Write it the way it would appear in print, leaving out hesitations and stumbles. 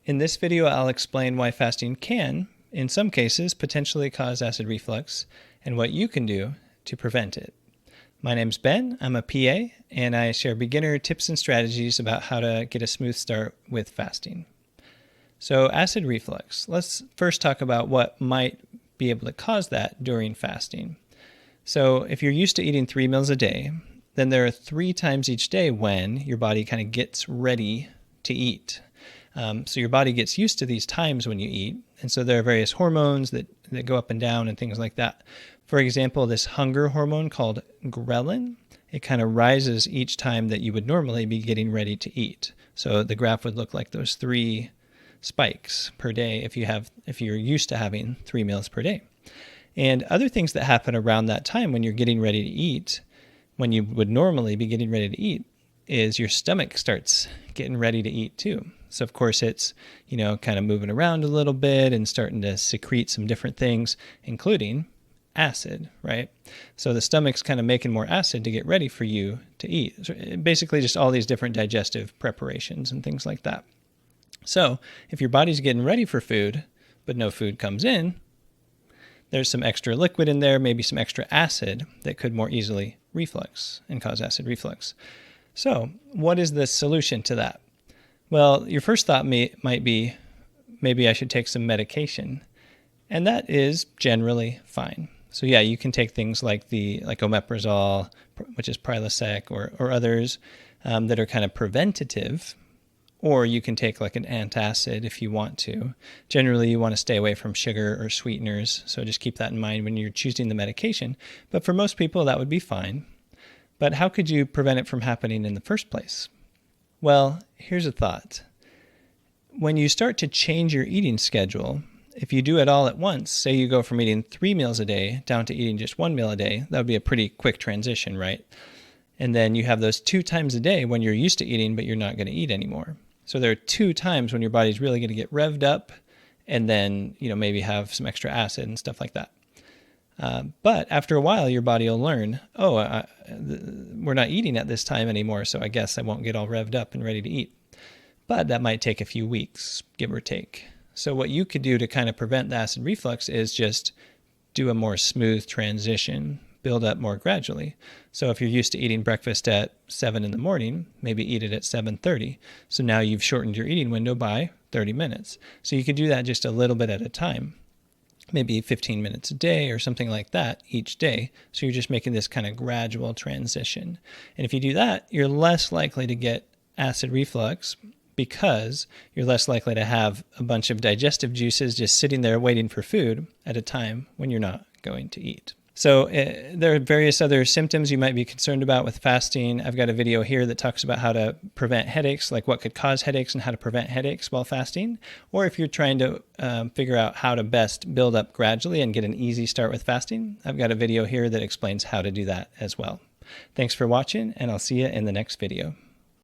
In this video, I'll explain why fasting can, in some cases, potentially cause acid reflux and what you can do to prevent it. My name's Ben, I'm a PA, and I share beginner tips and strategies about how to get a smooth start with fasting. So acid reflux, let's first talk about what might be able to cause that during fasting. So if you're used to eating 3 meals a day, then there are 3 times each day when your body kind of gets ready to eat. So your body gets used to these times when you eat, and so there are various hormones that go up and down and things like that. For example, this hunger hormone called ghrelin, it kind of rises each time that you would normally be getting ready to eat. So the graph would look like those 3 spikes per day if you're used to having 3 meals per day. And other things that happen around that time when you're getting ready to eat, when you would normally be getting ready to eat, is your stomach starts getting ready to eat too. So of course it's, kind of moving around a little bit and starting to secrete some different things, including acid, right? So the stomach's kind of making more acid to get ready for you to eat. So basically just all these different digestive preparations and things like that. So if your body's getting ready for food, but no food comes in, there's some extra liquid in there, maybe some extra acid that could more easily reflux and cause acid reflux. So what is the solution to that? Well, your first thought might be, maybe I should take some medication. And that is generally fine. So yeah, you can take things like omeprazole, which is Prilosec, or others that are kind of preventative. Or you can take like an antacid if you want to. Generally, you want to stay away from sugar or sweeteners, so just keep that in mind when you're choosing the medication. But for most people, that would be fine. But how could you prevent it from happening in the first place? Well, here's a thought. When you start to change your eating schedule, if you do it all at once, say you go from eating 3 meals a day down to eating just 1 meal a day, that would be a pretty quick transition, right? And then you have those 2 times a day when you're used to eating, but you're not going to eat anymore. So there are 2 times when your body's really going to get revved up and then, maybe have some extra acid and stuff like that. But after a while, your body will learn, we're not eating at this time anymore, so I guess I won't get all revved up and ready to eat. But that might take a few weeks, give or take. So what you could do to kind of prevent the acid reflux is just do a more smooth transition, build up more gradually. So if you're used to eating breakfast at 7 in the morning, maybe eat it at 7:30. So now you've shortened your eating window by 30 minutes. So you could do that just a little bit at a time, maybe 15 minutes a day or something like that each day. So you're just making this kind of gradual transition. And if you do that, you're less likely to get acid reflux because you're less likely to have a bunch of digestive juices just sitting there waiting for food at a time when you're not going to eat. So there are various other symptoms you might be concerned about with fasting. I've got a video here that talks about how to prevent headaches, like what could cause headaches and how to prevent headaches while fasting. Or if you're trying to figure out how to best build up gradually and get an easy start with fasting, I've got a video here that explains how to do that as well. Thanks for watching, and I'll see you in the next video.